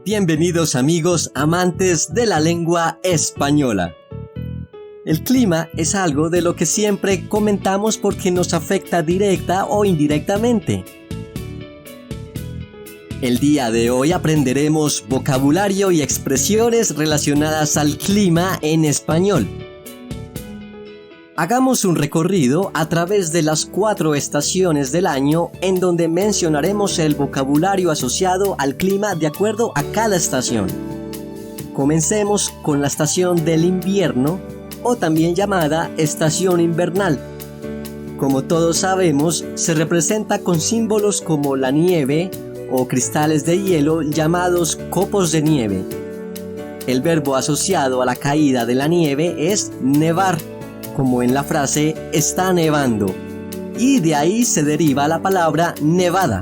Bienvenidos amigos amantes de la lengua española. El clima es algo de lo que siempre comentamos porque nos afecta directa o indirectamente. El día de hoy aprenderemos vocabulario y expresiones relacionadas al clima en español. Hagamos un recorrido a través de las 4 estaciones del año en donde mencionaremos el vocabulario asociado al clima de acuerdo a cada estación. Comencemos con la estación del invierno o también llamada estación invernal. Como todos sabemos, se representa con símbolos como la nieve o cristales de hielo llamados copos de nieve. El verbo asociado a la caída de la nieve es nevar, como en la frase está nevando, y de ahí se deriva la palabra nevada.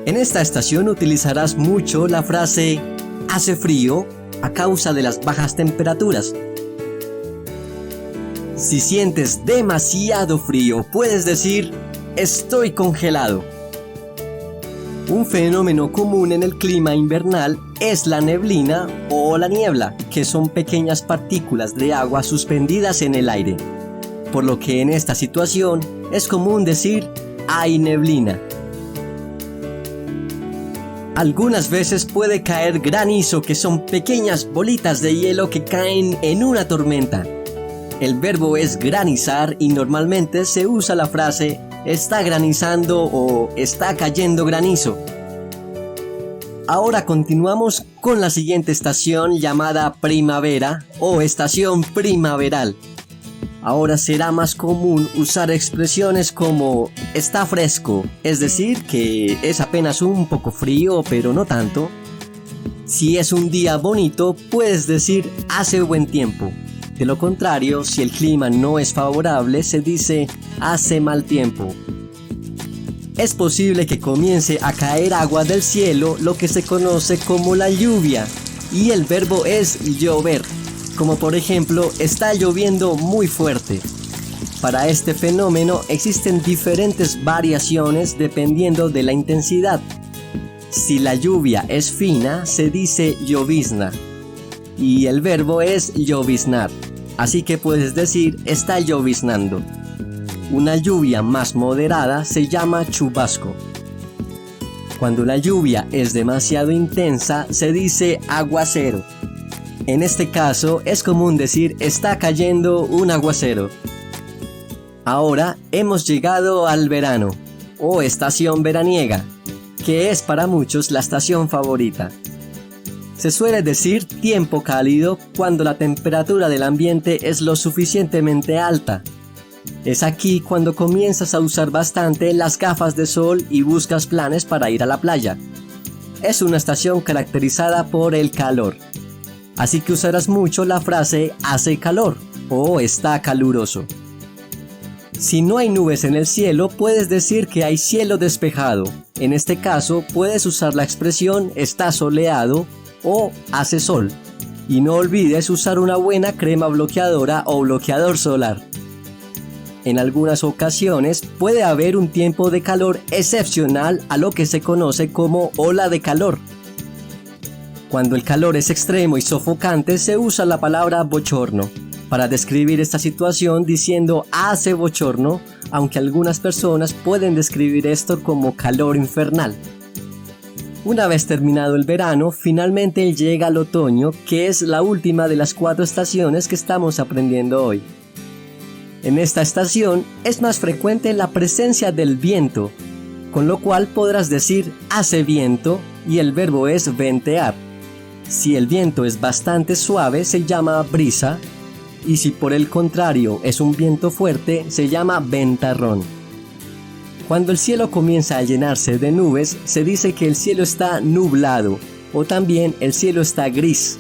En esta estación utilizarás mucho la frase hace frío a causa de las bajas temperaturas. Si sientes demasiado frío, puedes decir estoy congelado. Un fenómeno común en el clima invernal es la neblina o la niebla, que son pequeñas partículas de agua suspendidas en el aire. Por lo que en esta situación es común decir hay neblina. Algunas veces puede caer granizo, que son pequeñas bolitas de hielo que caen en una tormenta. El verbo es granizar y normalmente se usa la frase está granizando o está cayendo granizo. Ahora continuamos con la siguiente estación llamada primavera o estación primaveral. Ahora será más común usar expresiones como está fresco, es decir, que es apenas un poco frío, pero no tanto. Si es un día bonito, puedes decir hace buen tiempo. De lo contrario, si el clima no es favorable, se dice hace mal tiempo. Es posible que comience a caer agua del cielo, lo que se conoce como la lluvia, y el verbo es llover, como por ejemplo está lloviendo muy fuerte. Para este fenómeno existen diferentes variaciones dependiendo de la intensidad. Si la lluvia es fina, se dice llovizna, y el verbo es lloviznar, así que puedes decir está lloviznando. Una lluvia más moderada se llama chubasco. Cuando la lluvia es demasiado intensa, se dice aguacero. En este caso, es común decir está cayendo un aguacero. Ahora hemos llegado al verano, o estación veraniega, que es para muchos la estación favorita. Se suele decir tiempo cálido cuando la temperatura del ambiente es lo suficientemente alta. Es aquí cuando comienzas a usar bastante las gafas de sol y buscas planes para ir a la playa. Es una estación caracterizada por el calor, así que usarás mucho la frase hace calor o está caluroso. Si no hay nubes en el cielo, puedes decir que hay cielo despejado. En este caso, puedes usar la expresión está soleado o hace sol. Y no olvides usar una buena crema bloqueadora o bloqueador solar. En algunas ocasiones puede haber un tiempo de calor excepcional a lo que se conoce como ola de calor. Cuando el calor es extremo y sofocante, se usa la palabra bochorno para describir esta situación diciendo hace bochorno, aunque algunas personas pueden describir esto como calor infernal. Una vez terminado el verano, finalmente llega el otoño, que es la última de las 4 estaciones que estamos aprendiendo hoy. En esta estación es más frecuente la presencia del viento, con lo cual podrás decir hace viento y el verbo es ventear. Si el viento es bastante suave se llama brisa y si por el contrario es un viento fuerte se llama ventarrón. Cuando el cielo comienza a llenarse de nubes se dice que el cielo está nublado o también el cielo está gris.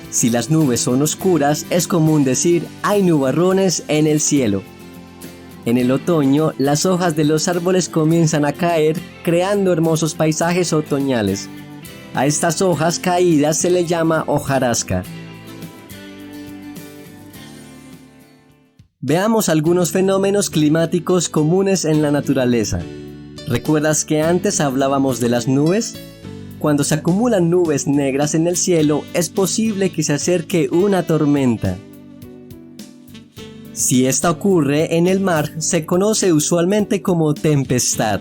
Si las nubes son oscuras, es común decir hay nubarrones en el cielo. En el otoño, las hojas de los árboles comienzan a caer, creando hermosos paisajes otoñales. A estas hojas caídas se le llama hojarasca. Veamos algunos fenómenos climáticos comunes en la naturaleza. ¿Recuerdas que antes hablábamos de las nubes? Cuando se acumulan nubes negras en el cielo, es posible que se acerque una tormenta. Si esta ocurre en el mar, se conoce usualmente como tempestad.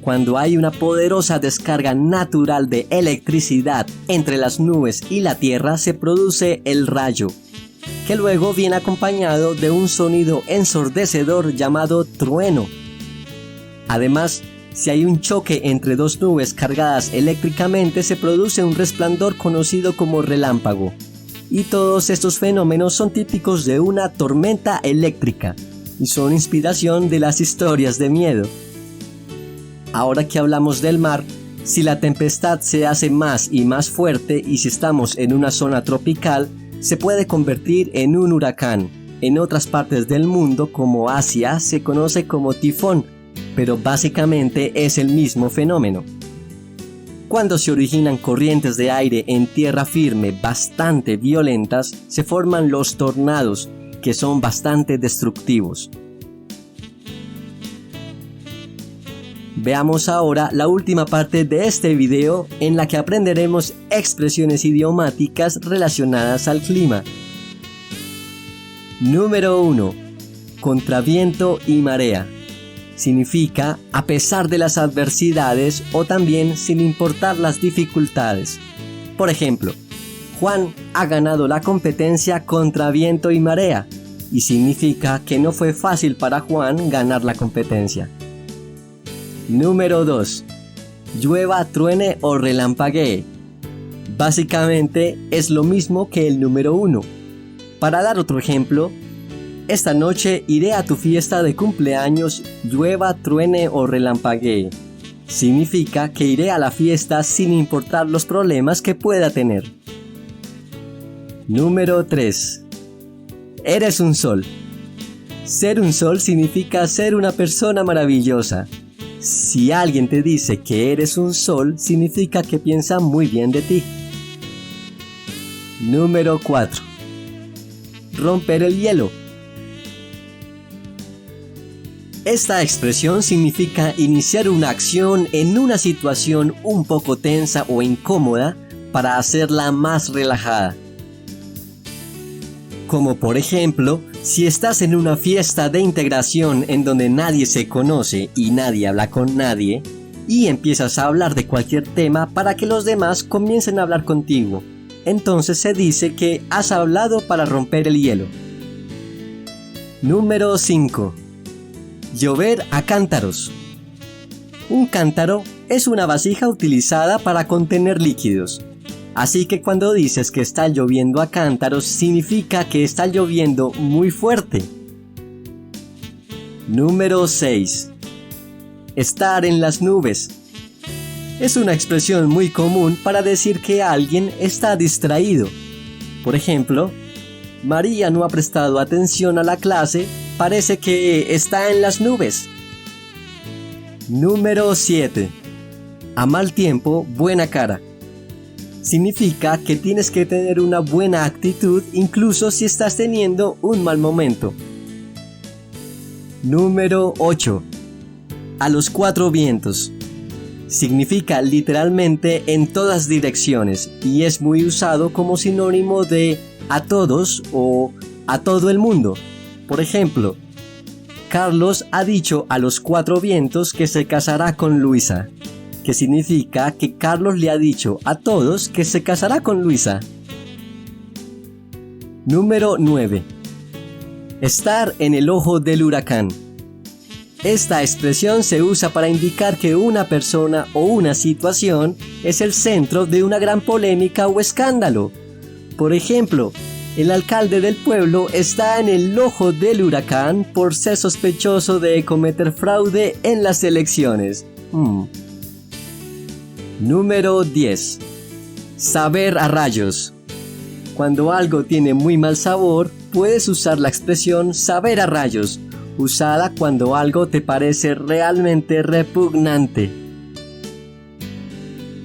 Cuando hay una poderosa descarga natural de electricidad entre las nubes y la tierra, se produce el rayo, que luego viene acompañado de un sonido ensordecedor llamado trueno. Además, si hay un choque entre dos nubes cargadas eléctricamente, se produce un resplandor conocido como relámpago. Y todos estos fenómenos son típicos de una tormenta eléctrica y son inspiración de las historias de miedo. Ahora que hablamos del mar, si la tempestad se hace más y más fuerte y si estamos en una zona tropical, se puede convertir en un huracán. En otras partes del mundo, como Asia, se conoce como tifón, pero básicamente es el mismo fenómeno. Cuando se originan corrientes de aire en tierra firme bastante violentas, se forman los tornados, que son bastante destructivos. Veamos ahora la última parte de este video en la que aprenderemos expresiones idiomáticas relacionadas al clima. Número 1. Contra viento y marea. Significa a pesar de las adversidades o también sin importar las dificultades. Por ejemplo, Juan ha ganado la competencia contra viento y marea y significa que no fue fácil para Juan ganar la competencia. Número 2. Llueva, truene o relampaguee. Básicamente es lo mismo que el número 1. Para dar otro ejemplo, esta noche iré a tu fiesta de cumpleaños, llueva, truene o relampaguee. Significa que iré a la fiesta sin importar los problemas que pueda tener. Número 3. Eres un sol. Ser un sol significa ser una persona maravillosa. Si alguien te dice que eres un sol, significa que piensa muy bien de ti. Número 4. Romper el hielo. Esta expresión significa iniciar una acción en una situación un poco tensa o incómoda para hacerla más relajada. Como por ejemplo, si estás en una fiesta de integración en donde nadie se conoce y nadie habla con nadie, y empiezas a hablar de cualquier tema para que los demás comiencen a hablar contigo, entonces se dice que has hablado para romper el hielo. Número 5. Llover a cántaros. Un cántaro es una vasija utilizada para contener líquidos. Así que cuando dices que está lloviendo a cántaros, significa que está lloviendo muy fuerte. Número 6. Estar en las nubes. Es una expresión muy común para decir que alguien está distraído. Por ejemplo, María no ha prestado atención a la clase, parece que está en las nubes. Número 7. A mal tiempo, buena cara. Significa que tienes que tener una buena actitud incluso si estás teniendo un mal momento. Número 8. A los cuatro vientos. Significa literalmente en todas direcciones y es muy usado como sinónimo de a todos o a todo el mundo. Por ejemplo, Carlos ha dicho a los cuatro vientos que se casará con Luisa, que significa que Carlos le ha dicho a todos que se casará con Luisa. Número 9. Estar en el ojo del huracán. Esta expresión se usa para indicar que una persona o una situación es el centro de una gran polémica o escándalo. Por ejemplo, el alcalde del pueblo está en el ojo del huracán por ser sospechoso de cometer fraude en las elecciones. Número 10. Saber a rayos. Cuando algo tiene muy mal sabor, puedes usar la expresión saber a rayos, usada cuando algo te parece realmente repugnante.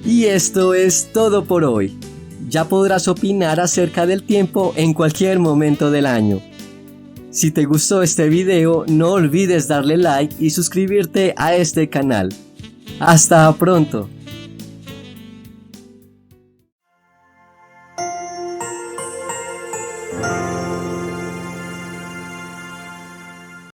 Y esto es todo por hoy. Ya podrás opinar acerca del tiempo en cualquier momento del año. Si te gustó este video, no olvides darle like y suscribirte a este canal. ¡Hasta pronto!